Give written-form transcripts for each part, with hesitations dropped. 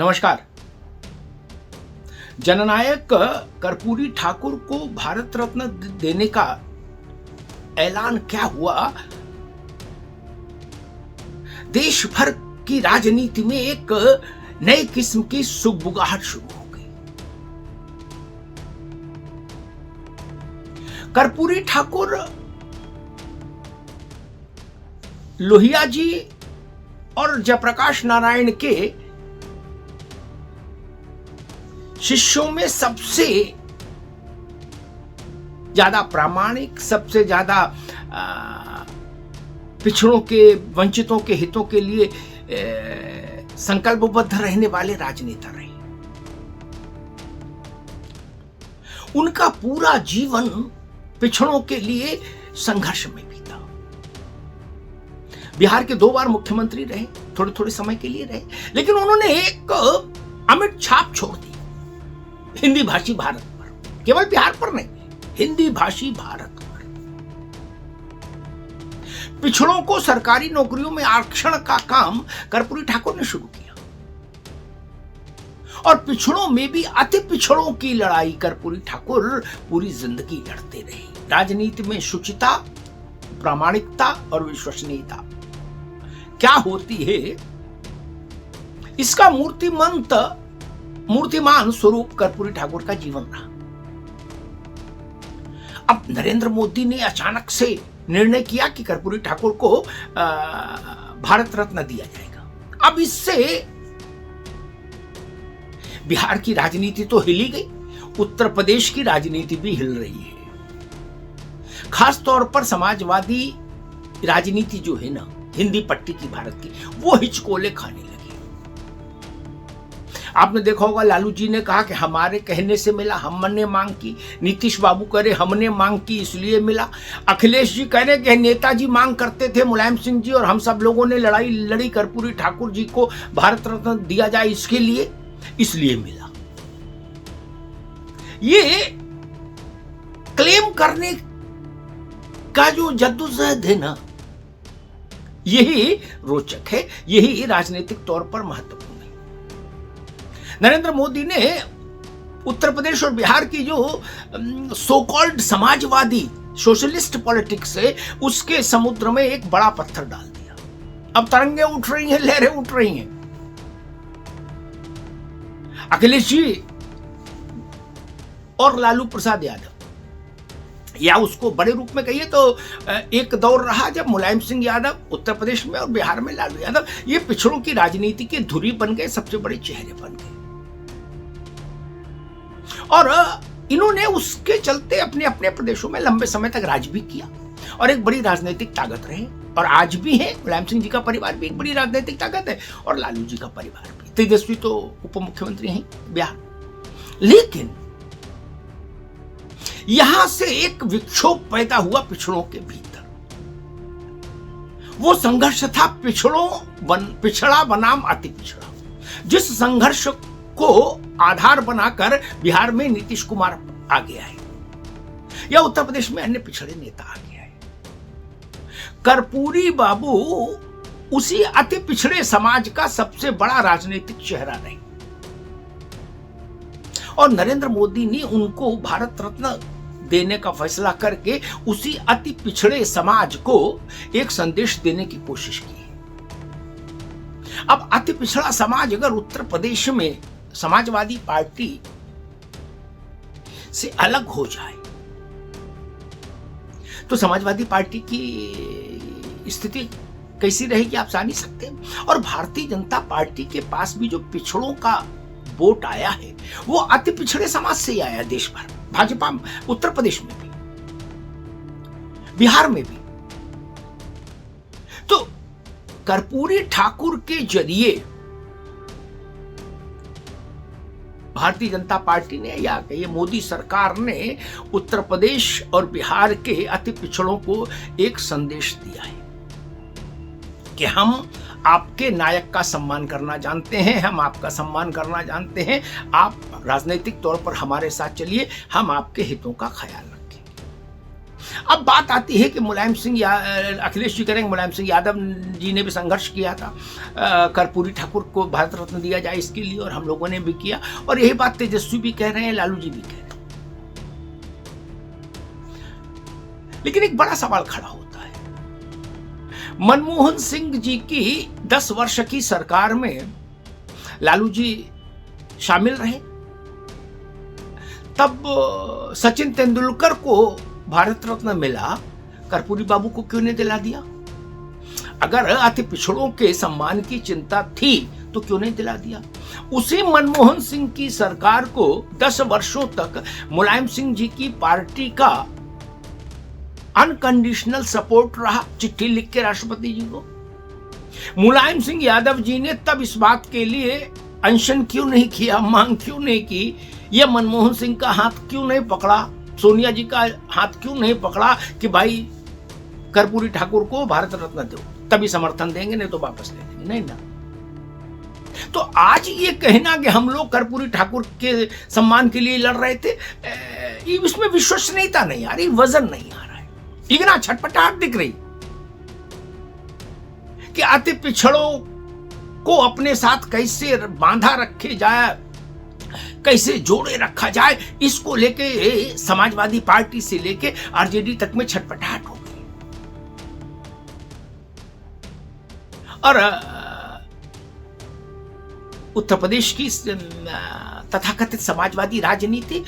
नमस्कार। जननायक कर्पूरी ठाकुर को भारत रत्न देने का ऐलान क्या हुआ, देश भर की राजनीति में एक नए किस्म की सुगबुगाहट शुरू हो गई। कर्पूरी ठाकुर लोहिया जी और जयप्रकाश नारायण के शिष्यों में सबसे ज्यादा प्रामाणिक, सबसे ज्यादा पिछड़ों के, वंचितों के हितों के लिए संकल्पबद्ध रहने वाले राजनेता रहे। उनका पूरा जीवन पिछड़ों के लिए संघर्ष में बीता। बिहार के 2 बार मुख्यमंत्री रहे, थोड़े थोड़े समय के लिए रहे, लेकिन उन्होंने एक अमिट छाप छोड़ दी हिंदी भाषी भारत पर। केवल बिहार पर नहीं, हिंदी भाषी भारत पर। पिछड़ों को सरकारी नौकरियों में आरक्षण का काम कर्पूरी ठाकुर ने शुरू किया और पिछड़ों में भी अति पिछड़ों की लड़ाई कर्पूरी ठाकुर पूरी जिंदगी लड़ते रहे। राजनीति में शुचिता, प्रामाणिकता और विश्वसनीयता क्या होती है, इसका मूर्तिमान स्वरूप कर्पूरी ठाकुर का जीवन रहा। अब नरेंद्र मोदी ने अचानक से निर्णय किया कि कर्पूरी ठाकुर को भारत रत्न दिया जाएगा। अब इससे बिहार की राजनीति तो हिली गई, उत्तर प्रदेश की राजनीति भी हिल रही है। खास तौर पर समाजवादी राजनीति जो है ना, हिंदी पट्टी की भारत की, वो हिचकोले खाने लगी। आपने देखा होगा, लालू जी ने कहा कि हमारे कहने से मिला, हमने मांग की। नीतीश बाबू करे हमने मांग की इसलिए मिला। अखिलेश जी कह रहे कि नेताजी मांग करते थे, मुलायम सिंह जी और हम सब लोगों ने लड़ाई लड़ी कर्पूरी ठाकुर जी को भारत रत्न दिया जाए इसके लिए, इसलिए मिला। ये क्लेम करने का जो जद्दोजहद है ना, यही रोचक है, यही राजनीतिक तौर पर महत्वपूर्ण है। नरेंद्र मोदी ने उत्तर प्रदेश और बिहार की जो so called Samajwadi socialist politics है, उसके समुद्र में एक बड़ा पत्थर डाल दिया। अब तरंगे उठ रही हैं, लहरें उठ रही हैं। अखिलेश जी और लालू प्रसाद यादव, या उसको बड़े रूप में कहिए तो एक दौर रहा जब मुलायम सिंह यादव उत्तर प्रदेश में और बिहार में लालू यादव, ये पिछड़ों की राजनीति के धुरी बन गए, सबसे बड़े चेहरे बन गए। और इन्होंने उसके चलते अपने अपने प्रदेशों में लंबे समय तक राज भी किया और एक बड़ी राजनीतिक ताकत रहे, और आज भी है। मुलायम सिंह जी का परिवार भी एक बड़ी राजनीतिक ताकत है और लालू जी का परिवार भी। तेजस्वी तो उप मुख्यमंत्री हैं बिहार। लेकिन यहां से एक विक्षोभ पैदा हुआ पिछड़ों के भीतर। वो संघर्ष था पिछड़ा बनाम अति पिछड़ा, जिस संघर्ष को आधार बनाकर बिहार में नीतीश कुमार आगे आए या उत्तर प्रदेश में अन्य पिछड़े नेता आगे आए। कर्पूरी बाबू उसी अति पिछड़े समाज का सबसे बड़ा राजनीतिक चेहरा रहे और नरेंद्र मोदी ने उनको भारत रत्न देने का फैसला करके उसी अति पिछड़े समाज को एक संदेश देने की कोशिश की। अब अति पिछड़ा समाज अगर उत्तर प्रदेश में समाजवादी पार्टी से अलग हो जाए तो समाजवादी पार्टी की स्थिति कैसी रहेगी आप जान ही सकते हैं। और भारतीय जनता पार्टी के पास भी जो पिछड़ों का वोट आया है, वो अति पिछड़े समाज से ही आया। देश भर भाजपा, उत्तर प्रदेश में भी, बिहार में भी। तो कर्पूरी ठाकुर के जरिए भारतीय जनता पार्टी ने या कहिए मोदी सरकार ने उत्तर प्रदेश और बिहार के अति पिछड़ों को एक संदेश दिया है कि हम आपके नायक का सम्मान करना जानते हैं, हम आपका सम्मान करना जानते हैं, आप राजनीतिक तौर पर हमारे साथ चलिए, हम आपके हितों का ख्याल रखेंगे। अब बात आती है कि मुलायम सिंह या अखिलेश जी करेंगे, मुलायम सिंह यादव जी ने भी संघर्ष किया था, कर्पूरी ठाकुर को भारत रत्न दिया जाए इसके लिए, और हम लोगों ने भी किया, और यही बात तेजस्वी भी कह रहे हैं, लालू जी भी कह रहे हैं। लेकिन एक बड़ा सवाल खड़ा होता है, मनमोहन सिंह जी की 10 वर्ष की सरकार में लालू जी शामिल रहे, तब सचिन तेंदुलकर को भारत रत्न मिला, कर्पूरी बाबू को क्यों नहीं दिला दिया? अगर अति पिछड़ों के सम्मान की चिंता थी तो क्यों नहीं दिला दिया? उसी मनमोहन सिंह की सरकार को 10 वर्षों तक मुलायम सिंह जी की पार्टी का अनकंडीशनल सपोर्ट रहा, चिट्ठी लिख के राष्ट्रपति जी को। मुलायम सिंह यादव जी ने तब इस बात के लिए अनशन क्यों नहीं किया, मांग क्यों नहीं की, यह मनमोहन सिंह का हाथ क्यों नहीं पकड़ा, सोनिया जी का हाथ क्यों नहीं पकड़ा कि भाई कर्पूरी ठाकुर को भारत रत्न दो, तभी समर्थन देंगे, नहीं तो वापस ले लेंगे? नहीं ना। तो आज ये कहना कि हम लोग कर्पूरी ठाकुर के सम्मान के लिए लड़ रहे थे, इसमें विश्वसनीयता नहीं आ रही, वजन नहीं आ रहा है, इतना छटपटाहट दिख रही कि अति पिछड़ों को अपने साथ कैसे बांधा रखे जाए, कैसे जोड़े रखा जाए, इसको लेके समाजवादी पार्टी से लेके आरजेडी तक में छटपटाहट हो गई। और उत्तर प्रदेश की तथाकथित समाजवादी राजनीति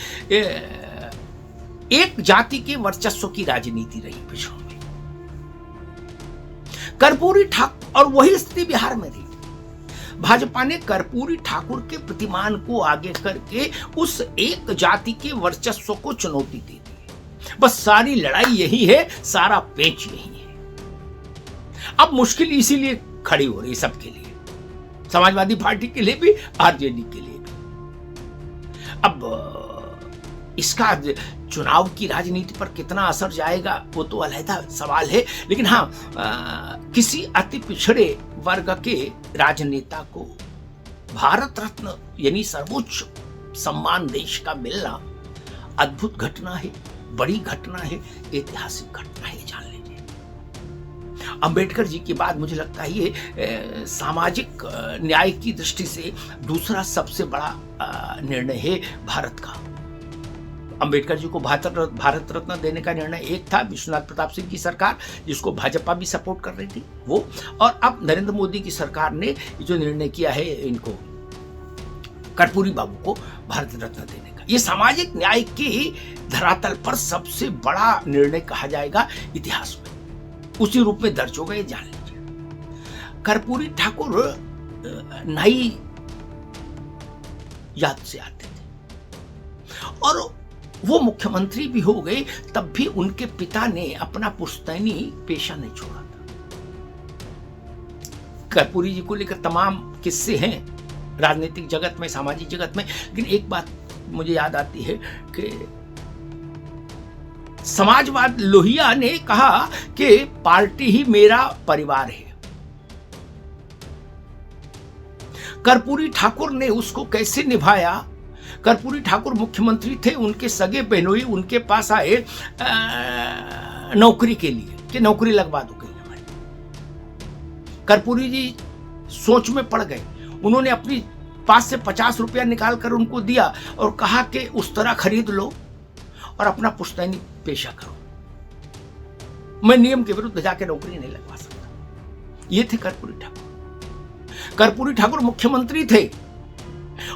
एक जाति के वर्चस्व की राजनीति रही पिछड़ों में। कर्पूरी ठाकुर, और वही स्थिति बिहार में रही। भाजपा ने कर्पूरी ठाकुर के प्रतिमान को आगे करके उस एक जाति के वर्चस्व को चुनौती दे दी। बस सारी लड़ाई यही है, सारा पेच यही है। अब मुश्किल इसीलिए खड़ी हो रही सबके लिए, समाजवादी पार्टी के लिए भी, आरजेडी के लिए भी। अब इसका चुनाव की राजनीति पर कितना असर जाएगा वो तो अलहदा सवाल है, लेकिन हाँ, किसी अति पिछड़े वर्ग के राजनेता को भारत रत्न यानी सर्वोच्च सम्मान देश का मिलना अद्भुत घटना है, बड़ी घटना है, ऐतिहासिक घटना है, जान लीजिए। अंबेडकर जी के बाद मुझे लगता है ये सामाजिक न्याय की दृष्टि से दूसरा सबसे बड़ा निर्णय है भारत का। अंबेडकर जी को भारत रत्न देने का निर्णय एक था, विश्वनाथ प्रताप सिंह की सरकार जिसको भाजपा भी सपोर्ट कर रही थी वो, और अब नरेंद्र मोदी की सरकार ने जो निर्णय किया है इनको कर्पूरी बाबू को भारत रत्न देने का, ये सामाजिक न्याय की धरातल पर सबसे बड़ा निर्णय कहा जाएगा इतिहास में, उसी रूप में दर्ज होगा, ये जान लीजिए। कर्पूरी ठाकुर नाई याद से आते थे और वो मुख्यमंत्री भी हो गए, तब भी उनके पिता ने अपना पुश्तैनी पेशा नहीं छोड़ा था। कर्पूरी जी को लेकर तमाम किस्से हैं राजनीतिक जगत में, सामाजिक जगत में, लेकिन एक बात मुझे याद आती है कि समाजवाद लोहिया ने कहा कि पार्टी ही मेरा परिवार है। कर्पूरी ठाकुर ने उसको कैसे निभाया? कर्पूरी ठाकुर मुख्यमंत्री थे, उनके सगे बहनोई उनके पास आए नौकरी के लिए कि नौकरी लगवा दो कहीं हमारी। कर्पूरी जी सोच में पड़ गए, उन्होंने अपनी पास से 50 रुपया निकाल कर उनको दिया और कहा कि उस तरह खरीद लो और अपना पुश्तैनी पेशा करो, मैं नियम के विरुद्ध जाके नौकरी नहीं लगवा सकता। ये थे कर्पूरी ठाकुर। कर्पूरी ठाकुर मुख्यमंत्री थे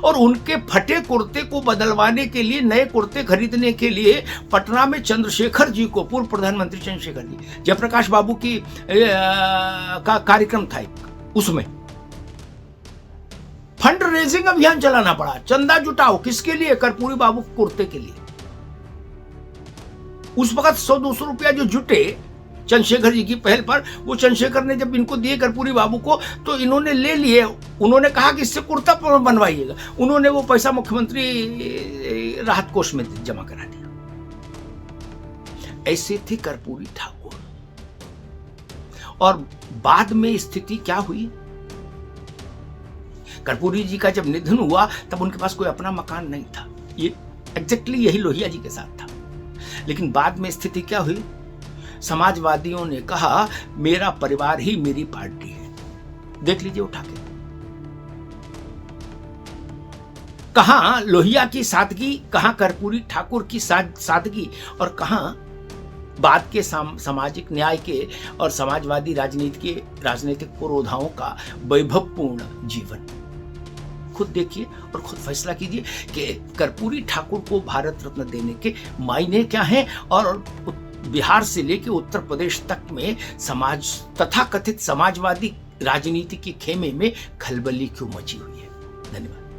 और उनके फटे कुर्ते को बदलवाने के लिए, नए कुर्ते खरीदने के लिए पटना में चंद्रशेखर जी को, पूर्व प्रधानमंत्री चंद्रशेखर जी, जयप्रकाश बाबू की का कार्यक्रम था, उसमें फंड रेजिंग अभियान चलाना पड़ा। चंदा जुटाओ, किसके लिए? कर्पूरी बाबू कुर्ते के लिए। उस वक्त 100-200 रुपया जो जुटे चंद्रशेखर जी की पहल पर, वो चंद्रशेखर ने जब इनको दिए कर्पूरी बाबू को, तो इन्होंने ले लिए। उन्होंने कहा कि इससे कुर्ता बनवाइएगा। उन्होंने वो पैसा मुख्यमंत्री राहत कोष में जमा करा दिया। ऐसे थे कर्पूरी ठाकुर। और बाद में स्थिति क्या हुई? कर्पूरी जी का जब निधन हुआ तब उनके पास कोई अपना मकान नहीं था। ये एग्जैक्टली यही लोहिया जी के साथ था। लेकिन बाद में स्थिति क्या हुई? समाजवादियों ने कहा मेरा परिवार ही मेरी पार्टी है। देख लीजिए उठा के। कहां लोहिया की सादगी, कहां कर्पूरी ठाकुर की सादगी, और कहां बाद के सामाजिक न्याय के और समाजवादी राजनीतिक पुरोधाओं का वैभवपूर्ण जीवन। खुद देखिए और खुद फैसला कीजिए कि कर्पूरी ठाकुर को भारत रत्न देने के मायने क्या हैं, और बिहार से लेकर उत्तर प्रदेश तक में तथाकथित समाजवादी राजनीति के खेमे में खलबली क्यों मची हुई है। धन्यवाद।